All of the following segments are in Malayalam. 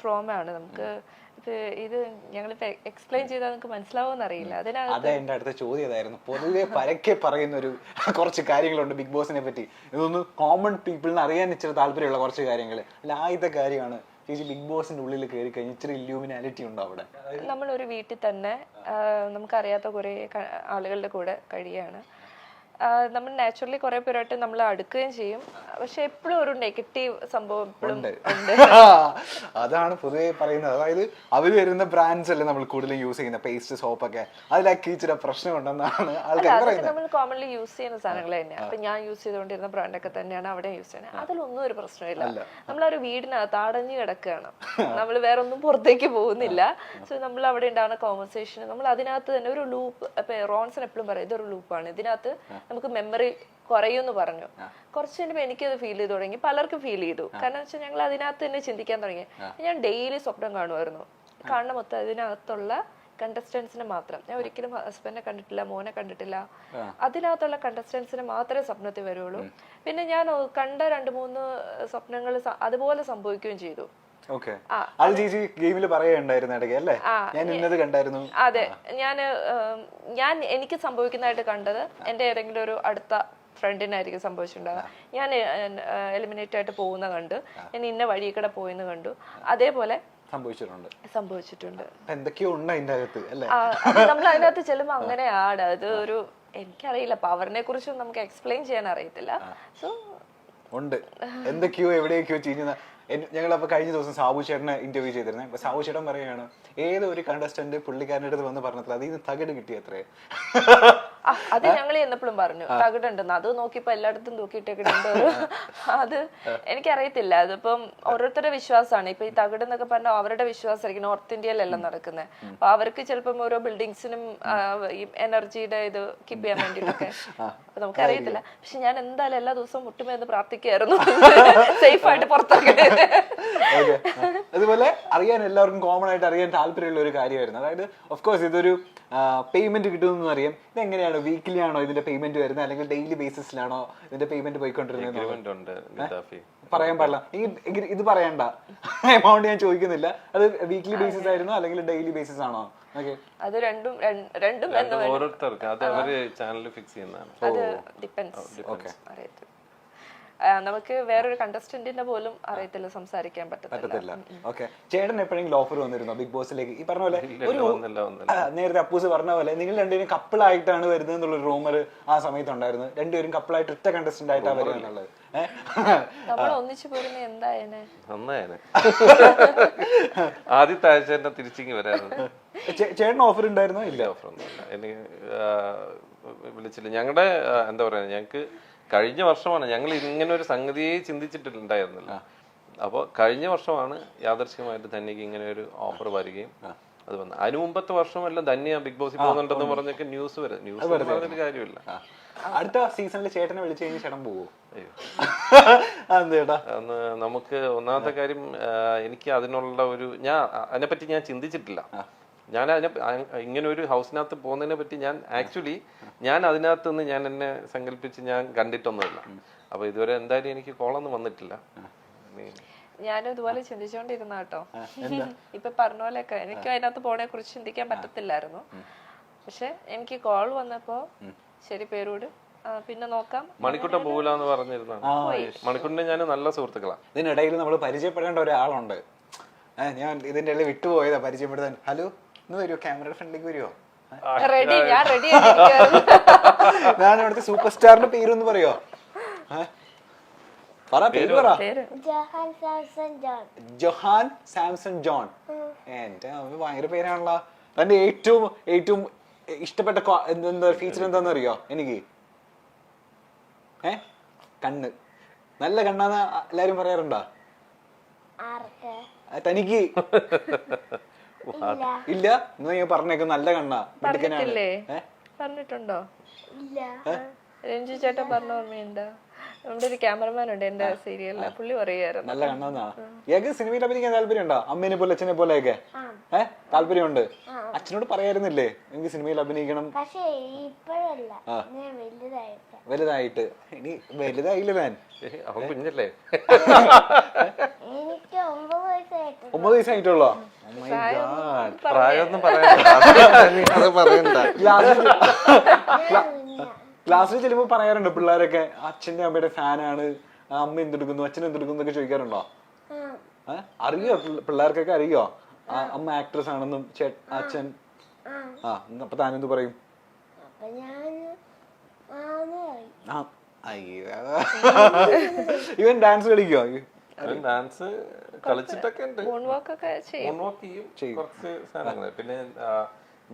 ട്രോമ ആണ്. നമുക്ക് ഇത് ഞങ്ങളിപ്പോ എക്സ്പ്ലെയിൻ ചെയ്താൽ നിങ്ങൾക്ക് മനസ്സിലാവുമെന്ന് അറിയില്ല. അതെ, എന്റെ അടുത്ത ചോദ്യം അതായിരുന്നു. പൊതുവെ പരക്കെ പറയുന്ന ഒരു കുറച്ച് കാര്യങ്ങളുണ്ട് ബിഗ് ബോസിനെ പറ്റി. ഇതൊന്ന് കോമൺ പീപ്പിളിന് അറിയാൻ ഇച്ചിരി താല്പര്യമുള്ള കുറച്ച് കാര്യങ്ങൾ. അല്ല, ആദ്യത്തെ കാര്യമാണ് ചേച്ചി ബിഗ് ബോസിന്റെ ഉള്ളിൽ കയറി കഴിഞ്ഞ് ഇച്ചിരി ഇല്യൂമിനാലിറ്റി ഉണ്ടോ അവിടെ? നമ്മളൊരു വീട്ടിൽ തന്നെ നമുക്കറിയാത്ത കുറെ ആളുകളുടെ കൂടെ കഴിയാണ്. നമ്മൾ നാച്ചുറലി കുറെ പേരായിട്ട് നമ്മൾ അടുക്കുകയും ചെയ്യും. പക്ഷെ എപ്പോഴും ഒരു നെഗറ്റീവ് സംഭവം എപ്പോഴും ഉണ്ട്. അതാണ് പൊതുവെ പറയുന്നത്. അതായത് അവര് വരുന്ന ബ്രാൻഡ്സ് അല്ലേ നമ്മൾ കൂടുതലും യൂസ് ചെയ്യുന്ന പേസ്റ്റ് സോപ്പ് ഒക്കെ, അതിലൊക്കെ ഇച്ചിരി പ്രശ്നമുണ്ടെന്നാണ് ആൾക്കാർ പറയുന്നത്. നമ്മൾ കോമൺലി യൂസ് ചെയ്യുന്ന സാധനങ്ങൾ തന്നെയാണ്. അപ്പൊ ഞാൻ യൂസ് ചെയ്തുകൊണ്ടിരുന്ന ബ്രാൻഡൊക്കെ തന്നെയാണ് അവിടെ യൂസ് ചെയ്യുന്നത്. അതിലൊന്നും ഒരു പ്രശ്നമില്ല. നമ്മളൊരു വീടിനകത്ത് അടഞ്ഞു കിടക്കുകയാണ്, നമ്മൾ വേറെ ഒന്നും പുറത്തേക്ക് പോകുന്നില്ല. സോ നമ്മൾ അവിടെ ഉണ്ടാകുന്ന കോൺവെർസേഷൻ നമ്മൾ അതിനകത്ത് തന്നെ ഒരു ലൂപ്പ്. ഇപ്പൊ റോൺസൺ എപ്പോഴും പറയും ഇതൊരു ലൂപ്പാണ്, ഇതിനകത്ത് നമുക്ക് മെമ്മറി കുറയുമെന്ന് പറഞ്ഞു. കുറച്ച് കഴിയുമ്പോൾ എനിക്കത് ഫീൽ ചെയ്ത് തുടങ്ങി, പലർക്കും ഫീൽ ചെയ്തു. കാരണം വെച്ചാൽ ഞങ്ങൾ അതിനകത്ത് തന്നെ ചിന്തിക്കാൻ തുടങ്ങി. ഞാൻ ഡെയിലി സ്വപ്നം കാണുമായിരുന്നു. കാണുന്ന മൊത്തം അതിനകത്തുള്ള കണ്ടസ്റ്റൻസിനെ മാത്രം. ഞാൻ ഒരിക്കലും ഹസ്ബൻഡിനെ കണ്ടിട്ടില്ല, മോനെ കണ്ടിട്ടില്ല. അതിനകത്തുള്ള കണ്ടസ്റ്റൻസിനെ മാത്രമേ സ്വപ്നത്തിൽ വരുള്ളൂ. പിന്നെ ഞാൻ കണ്ട 2-3 സ്വപ്നങ്ങൾ അതുപോലെ സംഭവിക്കുകയും ചെയ്തു. അതെ, ഞാൻ എനിക്ക് സംഭവിക്കുന്നതായിട്ട് കണ്ടത് എന്റെ ഏതെങ്കിലും ഒരു അടുത്ത ഫ്രണ്ടിനായിരിക്കും സംഭവിച്ചിട്ടുണ്ടാവുക. ഞാൻ എലിമിനേറ്റ് ആയിട്ട് പോകുന്ന കണ്ടു, ഞാൻ ഇന്ന വഴി കൂടെ പോയിന്ന് കണ്ടു. അതേപോലെ സംഭവിച്ചിട്ടുണ്ട്. നമ്മൾ അതിനകത്ത് ചെല്ലുമ്പോ അങ്ങനെയാണ്. അത് ഒരു എനിക്കറിയില്ല, പവറിനെ കുറിച്ചും നമുക്ക് എക്സ്പ്ലെയിൻ ചെയ്യാൻ അറിയത്തില്ല. സോ ഉണ്ട് എന്തൊക്കെയോ എവിടെയൊക്കെയോ ചെയ്യുന്ന. ഞങ്ങളപ്പോ കഴിഞ്ഞ ദിവസം സാബു ചേട്ടനെ ഇന്റർവ്യൂ ചെയ്തിരുന്നത്. അപ്പൊ സാബു ചേട്ടൻ പറയുകയാണ്, ഏതോ ഒരു കണ്ടസ്റ്റന്റ് പുള്ളിക്കാരൻ്റെ അടുത്ത് വന്ന് പറഞ്ഞില്ല അതിൽ നിന്ന് തകിട് കിട്ടി അത്രേ. അത് ഞങ്ങൾ എന്നപ്പോഴും പറഞ്ഞു തകിടുണ്ടെന്ന്. അത് നോക്കിയപ്പോ എല്ലായിടത്തും തൂക്കിയിട്ടേക്കിട്ടുണ്ട്. അത് എനിക്കറിയത്തില്ല. അതിപ്പം ഓരോരുത്തരുടെ വിശ്വാസമാണ്. ഇപ്പൊ ഈ തകിട് എന്നൊക്കെ പറഞ്ഞാൽ അവരുടെ വിശ്വാസമായിരിക്കും. നോർത്ത് ഇന്ത്യയിലെല്ലാം നടക്കുന്നത്. അപ്പൊ അവർക്ക് ചിലപ്പം ഓരോ ബിൽഡിങ്സിനും ഈ എനർജിയുടെ ഇത് കീപ്പ് ചെയ്യാൻ വേണ്ടിയിട്ടൊക്കെ. അപ്പൊ നമുക്കറിയത്തില്ല. പക്ഷെ ഞാൻ എന്തായാലും എല്ലാ ദിവസവും മുട്ടുമെന്ന് പ്രാർത്ഥിക്കായിരുന്നു സേഫ് ആയിട്ട് പുറത്തിറങ്ങി. അതുപോലെ അറിയാൻ എല്ലാവർക്കും കോമൺ ആയിട്ട് അറിയാൻ താല്പര്യമുള്ള ഒരു കാര്യമായിരുന്നു. അതായത് ഓഫ് കോഴ്സ് ഇതൊരു പേയ്മെന്റ് കിട്ടുമെന്ന് അറിയാം. ഇതെങ്ങനെയാണ്, വീക്കിലി ആണോ ഇതിന്റെ പേയ്മെന്റ് വരുന്നത്, അല്ലെങ്കിൽ ഡെയിലി ബേസിസിലാണോ ഇതിന്റെ പേയ്മെന്റ് പോയിക്കൊണ്ടിരുന്നത്? പറയാൻ പാടില്ല, ഇത് പറയണ്ട. എമൗണ്ട് ഞാൻ ചോദിക്കുന്നില്ല. അത് വീക്ക്ലി ബേസിസ് ആയിരുന്നോ അല്ലെങ്കിൽ ഡെയിലി ബേസിസ് ആണോ? അത് രണ്ടും ഓരോരുത്തർക്ക് അത് അവര് ചാനൽ ഫിക്സ് ചെയ്യുന്നതാണ്. അത് ഡിപ്പെൻഡ്സ്. നമുക്ക് വേറൊരു കണ്ടസ്റ്റന്റിന്റെ പോലും അറിയത്തില്ല, സംസാരിക്കാൻ പറ്റത്തില്ല. ചേട്ടൻ എപ്പോഴെങ്കിലും ഓഫർ വന്നിരുന്നോ ബിഗ് ബോസിലേക്ക്? ഈ പറഞ്ഞ പോലെ നേരത്തെ അപ്പൂസ് പറഞ്ഞ പോലെ നിങ്ങൾ രണ്ടുപേരും കപ്പിളായിട്ടാണ് വരുന്നത് എന്നുള്ളൊരു റൂമർ ആ സമയത്ത് ഉണ്ടായിരുന്നു. രണ്ടുപേരും കപ്പിളായിട്ട് ഒറ്റ കണ്ടസ്റ്റന്റ് ആയിട്ടാണ് വരുക എന്നുള്ളത്. ആദ്യത്തെ ആഴ്ച തന്നെ തിരിച്ചിങ്ങി വരായിരുന്നു. ചേട്ടൻ ഓഫർ ഉണ്ടായിരുന്നോ? ഇല്ല, ഓഫർ ഒന്നുമില്ല. എനിക്ക് വിളിച്ചില്ല. ഞങ്ങളുടെ എന്താ പറയാ, ഞങ്ങക്ക് കഴിഞ്ഞ വർഷമാണ് ഞങ്ങൾ ഇങ്ങനെ ഒരു സംഗതിയെ ചിന്തിച്ചിട്ടുണ്ടായിരുന്നില്ല. അപ്പോൾ കഴിഞ്ഞ വർഷമാണ് യാദർശികമായിട്ട് ധന്യക്ക് ഇങ്ങനെ ഒരു ഓഫർ വരികയും അത് വന്നു. അതിന് മുമ്പത്തെ വർഷമെല്ലാം ധന്യ ബിഗ് ബോസിൽ പോകുന്നുണ്ടെന്ന് പറഞ്ഞൊക്കെ ന്യൂസ് പറഞ്ഞൊരു കാര്യമില്ല. അടുത്ത സീസണിൽ ചേട്ടനെ വിളിച്ചു കഴിഞ്ഞാൽ ചേട്ടൻ പോവോ? നമുക്ക് ഒന്നാമത്തെ കാര്യം, എനിക്ക് അതിനുള്ള ഒരു അതിനെപ്പറ്റി ഞാൻ ചിന്തിച്ചിട്ടില്ല. ഞാൻ ഇങ്ങനെ ഒരു ഹൗസിനകത്ത് പോകുന്നതിനെ പറ്റി ഞാൻ അതിനകത്ത് നിന്ന് ഞാൻ എന്നെ സങ്കല്പിച്ച് ഞാൻ കണ്ടിട്ടൊന്നുമില്ല. അപ്പൊ ഇതുവരെ എന്തായാലും എനിക്ക് കോളൊന്നും വന്നിട്ടില്ല. ഞാനും ഇതുപോലെ ചിന്തിച്ചോണ്ടിരുന്ന കേട്ടോ. ഇപ്പൊ പറഞ്ഞ പോലെയൊക്കെ എനിക്ക് അതിനകത്ത് പോണെ കുറിച്ച് ചിന്തിക്കാൻ പറ്റത്തില്ലായിരുന്നു. പക്ഷെ എനിക്ക് കോൾ വന്നപ്പോ ശരി പേരോട് പിന്നെ നോക്കാം. മണിക്കുട്ടൻ പോകില്ലാന്ന് പറഞ്ഞിരുന്നാണ്. മണിക്കുട്ടനെ ഞാൻ നല്ല സുഹൃത്തുക്കളാണ്. ഇതിനിടയിൽ നമ്മൾ പരിചയപ്പെടേണ്ട ഒരാളുണ്ട്. ഞാൻ ഇതിന്റെ ഇടയിൽ വിട്ടുപോയതാ പരിചയപ്പെടുത്താൻ. ഹലോ, ഇന്ന് വരുമോ? ക്യാമറയുടെ ഫ്രണ്ടിലേക്ക് വരുമോ? ഞാൻ ഇവിടുത്തെ സൂപ്പർ സ്റ്റാറിന്റെ പേരൊന്ന് പറയോ? Johan Samson John. എന്റെ ഭയങ്കര പേരാണല്ലോ. തന്റെ ഏറ്റവും ഇഷ്ടപ്പെട്ട എന്താ ഫീച്ചർ എന്താന്ന് അറിയോ എനിക്ക്? കണ്ണ്. നല്ല കണ്ണാന്ന് എല്ലാരും പറയാറുണ്ടോ? തനിക്ക് ഇല്ല? എന്നാ ഞാൻ പറഞ്ഞേക്കും നല്ല കണ്ണാ. പറഞ്ഞിട്ടുണ്ടോ? രഞ്ജു ചേട്ടൻ പറഞ്ഞ ഓർമ്മയുണ്ടോ? നമ്മുടെ ഒരു ക്യാമറമാൻ ഉണ്ട് എന്റെ സീരിയലില്, പുള്ളി പറയുമായിരുന്നു. നല്ല കണ്ണെന്നാണ്. ഏക സിനിമയിൽ അഭിനയിക്കാൻ താല്പര്യം ഉണ്ടോ? അമ്മേനെ പോലെ അച്ഛനെ പോലെയൊക്കെ താല്പര്യമുണ്ട്. അച്ഛനോട് പറയായിരുന്നില്ലേ എനിക്ക് സിനിമയിൽ അഭിനയിക്കണം? പക്ഷേ ഇപ്പോഴല്ല, വലുതായിട്ട്. ഇനി വലുതായില്ല ഞാൻ. അവൻ കുഞ്ഞല്ലേ? എനിക്ക് 9 വയസ്സായിട്ട്. 9 വയസ്സായിട്ടുള്ളോ? പ്രായമൊന്നും പറയണ്ട. അത് പറയണ്ട. ക്ലാസ്സിൽ ചെല്ലുമ്പോ പറയാറുണ്ട് പിള്ളേരൊക്കെ അച്ഛന്റെ അമ്മയുടെ ഫാനാണ്, അമ്മ എന്തെടുക്കുന്നു അച്ഛൻ എന്തെടുക്കുന്നു എന്നൊക്കെ ചോദിക്കാറുണ്ടോ? അറിയോ പിള്ളേർക്കൊക്കെ അറിയോ അമ്മ ആക്ട്രസ് ആണെന്നും അച്ഛൻ? അപ്പൊ താനെന്ത് പറയും? ഇവൻ ഡാൻസ് കളിക്കോ? ഡാൻസ് കളിച്ചിട്ടൊക്കെ ഉണ്ട്, ചെയ്യും. കുറച്ച് സാധനങ്ങൾ. പിന്നെ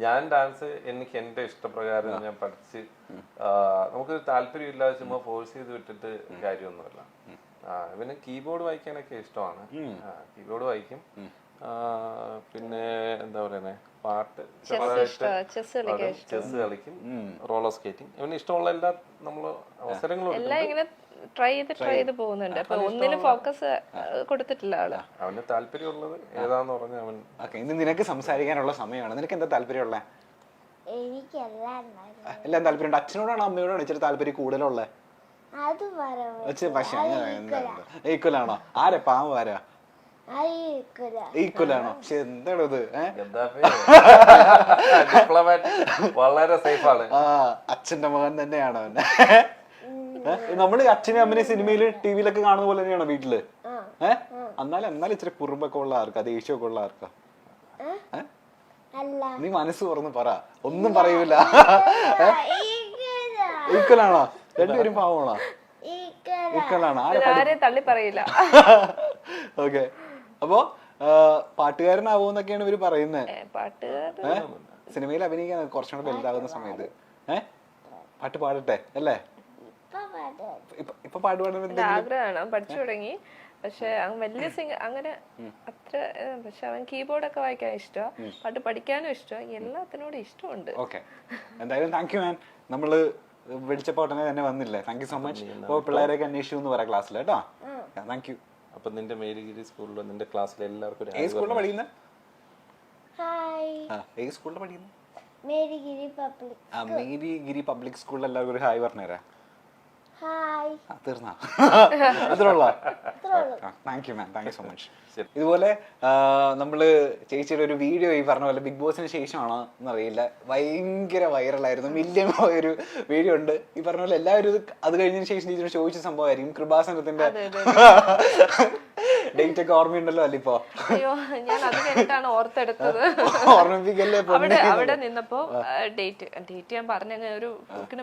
ഞാൻ ഡാൻസ് എനിക്ക് എന്റെ ഇഷ്ടപ്രകാരം ഞാൻ പഠിച്ച്, നമുക്ക് താല്പര്യം ഇല്ലാതെ ചുമ്മാ ഫോഴ്സ് ചെയ്ത് വിട്ടിട്ട് കാര്യമൊന്നുമില്ല. പിന്നെ കീബോർഡ് വായിക്കാനൊക്കെ ഇഷ്ടമാണ്. കീബോർഡ് വായിക്കും. പിന്നെ എന്താ പറയുന്നേ, പാട്ട് ചെസ് കളിക്കും, റോളർ സ്കേറ്റിംഗ്, ഇവന് ഇഷ്ടമുള്ള എല്ലാ നമ്മള് അവസരങ്ങളും ട്രൈ ചെയ്ത് പോകുന്നുണ്ട്. അപ്പൊ ഒന്നിനും ഫോക്കസ് കൊടുത്തിട്ടില്ല ആള്. അവന് താല്പര്യമുള്ളത് ഏതാന്ന് പറഞ്ഞ അവൻ. ഇന്ന് നിനക്ക് സംസാരിക്കാനുള്ള സമയമാണ്. നിനക്ക് എന്താ താല്പര്യമുള്ള? എല്ലാം താല്പര്യമുണ്ട്. അച്ഛനോടാണോ അമ്മയോടാണോ ഇച്ചിരി താല്പര്യം കൂടുതലുള്ള? ഈക്വലാണോ? ആരാ പാവം? ആരാ ഈക്വലാണോ? പക്ഷെ എന്താണോ ഇത്? വളരെ സേഫ് ആണ്. അച്ഛന്റെ മകൻ തന്നെയാണോ? നമ്മള് അച്ഛനെ അമ്മനെ സിനിമയില് ടിവിയിലൊക്കെ കാണുന്ന പോലെ തന്നെയാണോ വീട്ടില്? എന്നാലും ഇച്ചിരി കുറുമ്പൊക്കെ ഉള്ള ആർക്കാ, ദേഷ്യമൊക്കെ ഉള്ള ആർക്കാ? നീ മനസ്സ് തുറന്ന് പറ, ഒന്നും പറയൂല. ഈക്വലാണോ? രണ്ടുപേരും പാവമാണോ? ഈക്വലാണോ? ആരെയും തള്ളി പറയില്ല. ഓക്കെ. അപ്പൊ പാട്ടുകാരനാവൂന്നൊക്കെയാണ് ഇവര് പറയുന്നത്. സിനിമയിൽ അഭിനയിക്കാൻ കുറച്ചുകൂടെ വലുതാകുന്ന സമയത്ത് പാട്ട് പാടട്ടെ അല്ലേ? ഇപ്പൊ പാട്ട് പാടുന്ന ആഗ്രഹമാണ്, പഠിച്ചു തുടങ്ങി. പക്ഷെ വലിയ സിംഗർ അങ്ങനെ അത്ര. പക്ഷെ അവൻ കീബോർഡൊക്കെ വായിക്കാൻ ഇഷ്ടമാണ്, പാട്ട് പഠിക്കാനും ഇഷ്ടമാണ്, എല്ലാത്തിനോടും ഇഷ്ടമുണ്ട്. ഓക്കെ. എന്തായാലും താങ്ക് യു മാൻ. നമ്മള് വിളിച്ചപ്പോ ഉടനെ തന്നെ വന്നില്ലേ? Thank you so much. അപ്പൊ പിള്ളേരൊക്കെ അന്വേഷിച്ചു എന്ന് പറയാം ക്ലാസ്സിൽ കേട്ടോ. Thank you. അപ്പൊ നിന്റെ മേരിഗിരി സ്കൂളിൽ നിന്റെ ക്ലാസ്സിലെ എല്ലാവർക്കും ഏത് സ്കൂളിലാണ് പഠിക്കുന്നത്? ഏത് സ്കൂളിലാണ് പഠിക്കുന്നത്? മേരിഗിരി പബ്ലിക് സ്കൂളിൽ എല്ലാവർക്കും ഒരു ഹായ് പറഞ്ഞുതരാം. തീർന്നാ? അത്രയുള്ള. Thank you ma'am, thank you so much. ഇതുപോലെ നമ്മള് ചേച്ചിയുടെ ഒരു വീഡിയോ ഈ പറഞ്ഞ പോലെ ബിഗ് ബോസിന് ശേഷമാണോ എന്നറിയില്ല, ഭയങ്കര വൈറലായിരുന്നു, മില്യൺ ഒരു വീഡിയോ ഉണ്ട്. ഈ പറഞ്ഞ പോലെ എല്ലാവരും അത് കഴിഞ്ഞതിന് ശേഷം ചേച്ചിയോട് ചോദിച്ച സംഭവമായിരിക്കും കൃപാസനത്തിന്റെ ഡേറ്റ് ഒക്കെ ഓർമ്മയുണ്ടല്ലോ അല്ല? ഇപ്പൊ അയ്യോ, ഞാൻ അത് കഴിഞ്ഞിട്ടാണ് ഓർത്തെടുത്തത്. ഓർമ്മിപ്പിക്കല്ലേ? അവിടെ നിന്നപ്പോ ഡേറ്റ് ഞാൻ പറഞ്ഞങ്ങ് ഒരു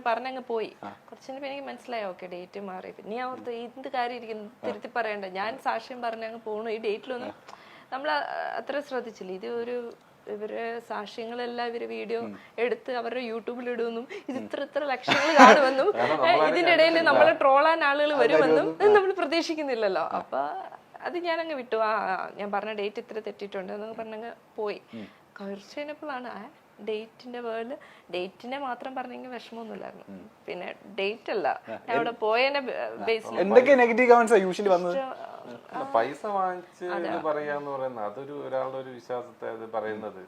പറഞ്ഞങ്ങ് പോയി. കുറച്ചിന് എനിക്ക് മനസ്സിലായി, ഓക്കെ ഡേറ്റ് മാറി. പിന്നെ ഞാൻ ഓർത്ത് എന്ത് കാര്യം ഇരിക്കുന്നു, തിരുത്തി പറയണ്ട, ഞാൻ സാക്ഷ്യം പറഞ്ഞങ്ങ് പോണു. ഈ ഡേറ്റിലൊന്നും നമ്മൾ അത്ര ശ്രദ്ധിച്ചില്ല. ഇത് ഇവര് സാക്ഷ്യങ്ങളെല്ലാം ഇവര് വീഡിയോ എടുത്ത് അവരുടെ യൂട്യൂബിൽ ഇടുമെന്നും ഇത് ഇത്ര ലക്ഷങ്ങൾ കാണുമെന്നും ഇതിന്റെ ഇടയിൽ നമ്മളെ ട്രോളാൻ ആളുകൾ വരുമെന്നും നമ്മൾ പ്രതീക്ഷിക്കുന്നില്ലല്ലോ. അപ്പൊ അത് ഞാനങ്ങ് വിട്ടു. ഞാൻ പറഞ്ഞ ഡേറ്റ് ഇത്ര തെറ്റിയിട്ടുണ്ട് എന്നൊക്കെ പറഞ്ഞങ്ങ് പോയി. കുറച്ച് കഴിഞ്ഞപ്പോഴാണ് ഡേറ്റിന്റെ വേൾഡ്. ഡേറ്റിനെ മാത്രം പറഞ്ഞെങ്കിൽ വിഷമമൊന്നുമില്ലായിരുന്നു. പിന്നെ ഡേറ്റ് അല്ല, ഞാൻ അവിടെ പോയതിന്റെ ബേസിൽ എന്തൊക്കെ നെഗറ്റീവ് കമന്റ്സ് യൂഷ്വലി വന്നത്? പൈസ വാങ്ങിച്ച് പറയാന്ന് പറയുന്നത് അതൊരു ഒരാളുടെ ഒരു വിശ്വാസത്തെ അത് പറയുന്നത്.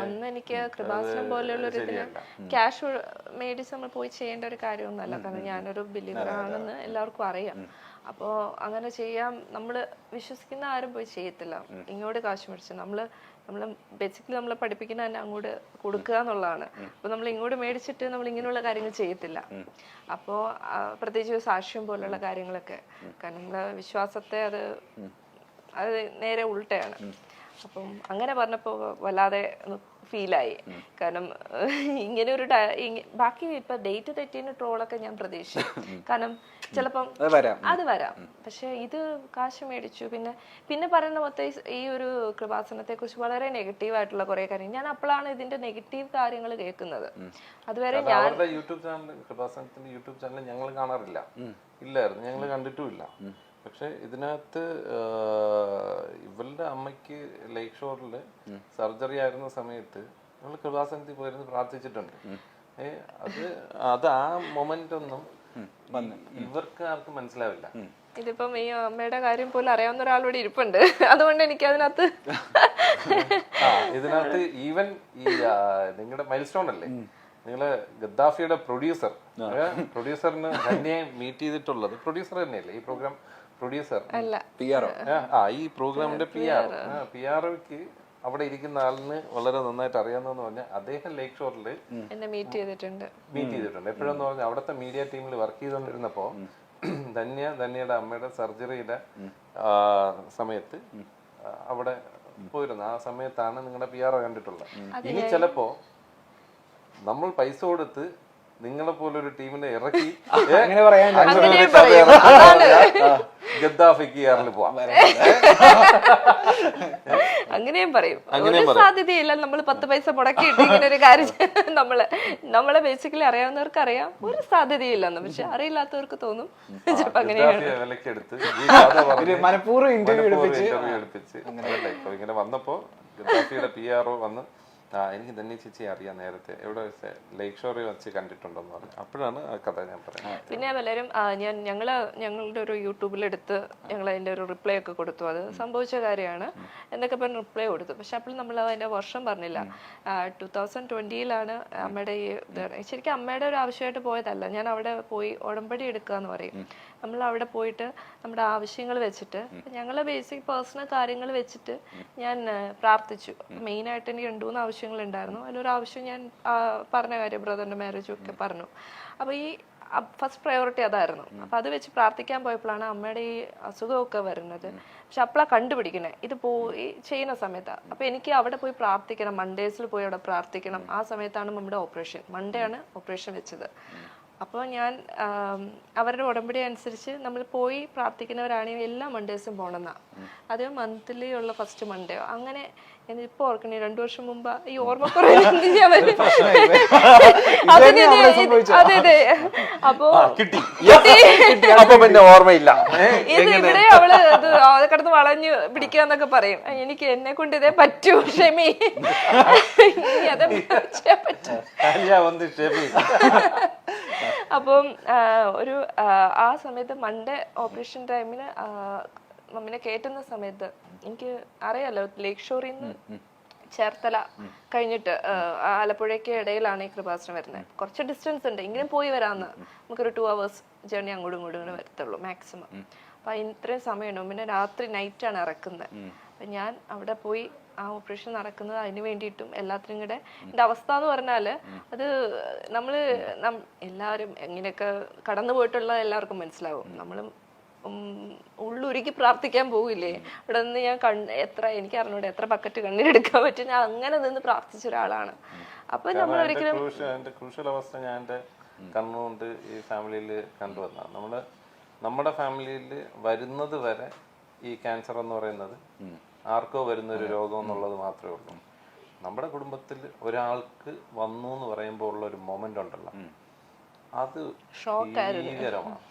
ഒന്ന് എനിക്ക് കൃപാസനം പോലെയുള്ള ഒരു ഇതിന് ക്യാഷ് മേടിച്ച് നമ്മൾ പോയി ചെയ്യേണ്ട ഒരു കാര്യമൊന്നുമല്ല. കാരണം ഞാനൊരു ബിലീവർ ആണെന്ന് എല്ലാവർക്കും അറിയാം. അപ്പോ അങ്ങനെ ചെയ്യാൻ നമ്മള് വിശ്വസിക്കുന്ന ആരും പോയി ചെയ്യത്തില്ല. ഇങ്ങോട്ട് കാശ് മേടിച്ച് നമ്മള് ബേസിക്കലി നമ്മളെ പഠിപ്പിക്കുന്ന തന്നെ അങ്ങോട്ട് കൊടുക്കുക എന്നുള്ളതാണ്. അപ്പൊ നമ്മൾ ഇങ്ങോട്ട് മേടിച്ചിട്ട് നമ്മൾ ഇങ്ങനെയുള്ള കാര്യങ്ങൾ ചെയ്യത്തില്ല. അപ്പോ പ്രത്യേകിച്ച് സാക്ഷ്യം പോലുള്ള കാര്യങ്ങളൊക്കെ, കാരണം നമ്മളെ വിശ്വാസത്തെ അത് നേരെ ഉൾട്ടയാണ്. അപ്പം അങ്ങനെ പറഞ്ഞപ്പോ വല്ലാതെ ഫീലായി. കാരണം ഇങ്ങനെ ഒരു ബാക്കി ഇപ്പൊ ഡേറ്റ് തെറ്റിന് ട്രോളൊക്കെ ഞാൻ പ്രതീക്ഷിച്ചു. കാരണം ചിലപ്പം അത് വരാം. പക്ഷെ ഇത് കാശ് മേടിച്ചു. പിന്നെ പറയുന്ന മൊത്തം ഈ ഒരു കൃപാസനത്തെ കുറിച്ച് വളരെ നെഗറ്റീവ് ആയിട്ടുള്ള കുറെ കാര്യം. ഞാൻ അപ്പോഴാണ് ഇതിന്റെ നെഗറ്റീവ് കാര്യങ്ങൾ കേൾക്കുന്നത്. അതുവരെ ഞാൻ യൂട്യൂബ് ചാനൽ, കൃപാസനത്തിന്റെ യൂട്യൂബ് ചാനൽ ഞങ്ങൾ കാണാറില്ല, ഇല്ലായിരുന്നു, ഞങ്ങൾ കണ്ടിട്ടുമില്ല. പക്ഷെ ഇതിനകത്ത് ഇവളുടെ അമ്മയ്ക്ക് ലേക്ക് ഷോറില് സർജറി ആയിരുന്ന സമയത്ത് നമ്മൾ കൃപാസനത്തിൽ പോയിരുന്നു പ്രാർത്ഥിച്ചിട്ടുണ്ട്. അത് ആ മൊമെന്റ് ഒന്നും ഇവർക്ക് ആർക്കും മനസ്സിലാവില്ല. ഇതിപ്പം ഈ അമ്മയുടെ കാര്യം പോലും അറിയാവുന്ന ഒരാളിവിടെ ഇരിപ്പുണ്ട്, അതുകൊണ്ട് എനിക്ക് അതിനകത്ത് ഇതിനകത്ത് ഈവൻ ഈ നിങ്ങളുടെ മൈൽ സ്റ്റോൺ അല്ലേ, നിങ്ങള് ഗദ്ദാഫിയുടെ പ്രൊഡ്യൂസറിന് തന്നെ മീറ്റ് ചെയ്തിട്ടുള്ളത് പ്രൊഡ്യൂസർ തന്നെയല്ലേ ഈ പ്രോഗ്രാം പ്രൊഡ്യൂസർ? അല്ല, ഈ പ്രോഗ്രാമിന്റെ PR അവിടെ ഇരിക്കുന്ന ആളിന് വളരെ നന്നായിട്ട് അറിയാവുന്ന പറഞ്ഞാൽ അദ്ദേഹം ലേക്ക് ഷോറിൽ എന്നെ മീറ്റ് ചെയ്തിട്ടുണ്ട്. എപ്പോഴെന്ന് പറഞ്ഞാൽ അവിടുത്തെ മീഡിയ ടീമിൽ വർക്ക് ചെയ്തുകൊണ്ടിരുന്നപ്പോ ധന്യയുടെ അമ്മയുടെ സർജറിയുടെ സമയത്ത് അവിടെ പോയിരുന്നു. ആ സമയത്താണ് നിങ്ങളുടെ PR കണ്ടിട്ടുള്ളത്. ഇനി ചിലപ്പോ നമ്മൾ പൈസ കൊടുത്ത് നിങ്ങളെ പോലൊരു ടീമിനെ ഇറക്കി ഗദ്ദാഫിക്ക് കേരളിൽ പോവാം, അങ്ങനെയും പറയും. ഒരു സാധ്യതയില്ല. നമ്മൾ 10 പൈസ മുടക്കിയിട്ട് ഇങ്ങനെ ഒരു കാര്യം നമ്മളെ ബേസിക്കലി അറിയാവുന്നവർക്ക് അറിയാം, ഒരു സാധ്യതയില്ലെന്ന്. പക്ഷെ അറിയില്ലാത്തവർക്ക് തോന്നും ചിലപ്പോ അങ്ങനെയാണ്. മനഃപൂർവ്വം ഇന്റർവ്യൂ എടുപ്പിച്ച് ഇങ്ങനെ വന്നപ്പോ ഗദ്ദാഫിയുടെ PR വന്ന് എനിക്ക് തന്നെ ചേച്ചി അറിയാം, നേരത്തെ എവിടെ ലേക്ക് ഷോറിൽ വെച്ച് കണ്ടിട്ടുണ്ടെന്ന് പറഞ്ഞു. അപ്പോഴാണ് ആ കഥ ഞാൻ പറയുന്നത്. പിന്നെ പലരും ഞങ്ങളുടെ ഒരു യൂട്യൂബിലെടുത്ത് ഞങ്ങൾ അതിന്റെ ഒരു റിപ്ലൈ ഒക്കെ കൊടുത്തു. അത് സംഭവിച്ച കാര്യമാണ് എന്നൊക്കെ പറഞ്ഞ് റിപ്ലൈ കൊടുത്തു. പക്ഷെ അപ്പോൾ നമ്മൾ അതിന്റെ വർഷം പറഞ്ഞില്ല. 2020 അമ്മയുടെ ഈ ശരിക്കും അമ്മയുടെ ഒരു ആവശ്യമായിട്ട് പോയതല്ല. ഞാൻ അവിടെ പോയി ഉടമ്പടി എടുക്കുക എന്ന് പറയും. നമ്മൾ അവിടെ പോയിട്ട് നമ്മുടെ ആവശ്യങ്ങൾ വെച്ചിട്ട് ഞങ്ങളെ ബേസിക് പേഴ്സണൽ കാര്യങ്ങൾ വെച്ചിട്ട് ഞാൻ പ്രാർത്ഥിച്ചു. മെയിനായിട്ട് എനിക്ക് 2-3 ആവശ്യങ്ങൾ ഉണ്ടായിരുന്നു. അതിലൊരു ആവശ്യം ഞാൻ പറഞ്ഞ കാര്യം ബ്രദറിന്റെ മാരേജും ഒക്കെ പറഞ്ഞു. അപ്പോൾ ഈ ഫസ്റ്റ് പ്രയോറിറ്റി അതായിരുന്നു. അപ്പം അത് വെച്ച് പ്രാർത്ഥിക്കാൻ പോയപ്പോഴാണ് അമ്മയുടെ ഈ അസുഖമൊക്കെ വരുന്നത്. പക്ഷെ അപ്പോഴാണ് കണ്ടുപിടിക്കണേ ഇത് പോയി ചെയ്യുന്ന സമയത്താണ്. അപ്പം എനിക്ക് അവിടെ പോയി പ്രാർത്ഥിക്കണം, മൺഡേസിൽ പോയി അവിടെ പ്രാർത്ഥിക്കണം. ആ സമയത്താണ് നമ്മുടെ ഓപ്പറേഷൻ, മൺഡേ ആണ് ഓപ്പറേഷൻ വെച്ചത്. അപ്പോൾ ഞാൻ അവരുടെ ഉടമ്പടി അനുസരിച്ച് നമ്മൾ പോയി പ്രാർത്ഥിക്കുന്നവരാണെങ്കിൽ എല്ലാ മൺഡേസും പോകണമെന്നാണ്. അത് മന്ത്ലി ഉള്ള ഫസ്റ്റ് മൺഡേ അങ്ങനെ. ഇപ്പൊ ഓർക്കണേ 2 വർഷം മുമ്പ് ഈ ഓർമ്മക്കുറവ് അതെ അതെ. അപ്പൊ പിന്നെ ഓർമ്മയില്ല. ഇത് ഇവിടെ അവള് കിടന്ന് വളഞ്ഞു പിടിക്കാന്നൊക്കെ പറയും. എനിക്ക് എന്നെ കൊണ്ട് ഇതേ പറ്റൂ, ക്ഷമി, അതേ പറ്റൂ. അപ്പം ഒരു ആ സമയത്ത് മൺഡേ ഓപ്പറേഷൻ ടൈമിന് മമ്മിനെ കയറ്റുന്ന സമയത്ത് എനിക്ക് അറിയാലോ, ലേക്ക് ഷോറിൽ നിന്ന് ചേർത്തല കഴിഞ്ഞിട്ട് ആലപ്പുഴയ്ക്ക് ഇടയിലാണ് ഈ കൃപാസനം വരുന്നത്. കുറച്ച് ഡിസ്റ്റൻസ് ഉണ്ട്, ഇങ്ങനെ പോയി വരാമെന്ന്. നമുക്കൊരു 2 hours ജേർണി അങ്ങോട്ടും ഇങ്ങോട്ടും വരത്തുള്ളൂ മാക്സിമം. അപ്പം ഇത്രയും സമയമുണ്ട്. പിന്നെ രാത്രി നൈറ്റാണ് ഇറക്കുന്നത്. അപ്പം ഞാൻ അവിടെ പോയി ആ ഓപ്പറേഷൻ നടക്കുന്നത് അതിന് വേണ്ടിയിട്ടും എല്ലാത്തിനും കൂടെ. എൻ്റെ അവസ്ഥ എന്ന് പറഞ്ഞാൽ അത് എല്ലാവരും എങ്ങനെയൊക്കെ കടന്നു പോയിട്ടുള്ള എല്ലാവർക്കും മനസ്സിലാവും. നമ്മൾ ഉള്ളുരുക്കി പ്രാർത്ഥിക്കാൻ പോകില്ലേ, അവിടെ നിന്ന് ഞാൻ എനിക്ക് അറിഞ്ഞൂടെ എത്ര ബക്കറ്റ് കണ്ണീരെടുക്കാൻ പറ്റും. ഞാൻ അങ്ങനെ നിന്ന് പ്രാർത്ഥിച്ച ഒരാളാണ്. അപ്പൊ നമ്മൾ ഒരിക്കലും ക്രൂഷ്യൽ അവസ്ഥ ഞാൻ എൻ്റെ കണ്ണുകൊണ്ട് ഈ ഫാമിലിയിൽ കണ്ടുവന്ന നമ്മുടെ ഫാമിലിയിൽ വരുന്നത് വരെ ഈ ക്യാൻസർ എന്ന് പറയുന്നത് ആർക്കോ വരുന്ന ഒരു രോഗം എന്നുള്ളത് മാത്രമേ ഉള്ളൂ. നമ്മുടെ കുടുംബത്തിൽ ഒരാൾക്ക് വന്നു എന്ന് പറയുമ്പോൾ ഉള്ള ഒരു മൊമെന്റ് ഉണ്ടല്ലോ, അത് ഭീകരമാണ്.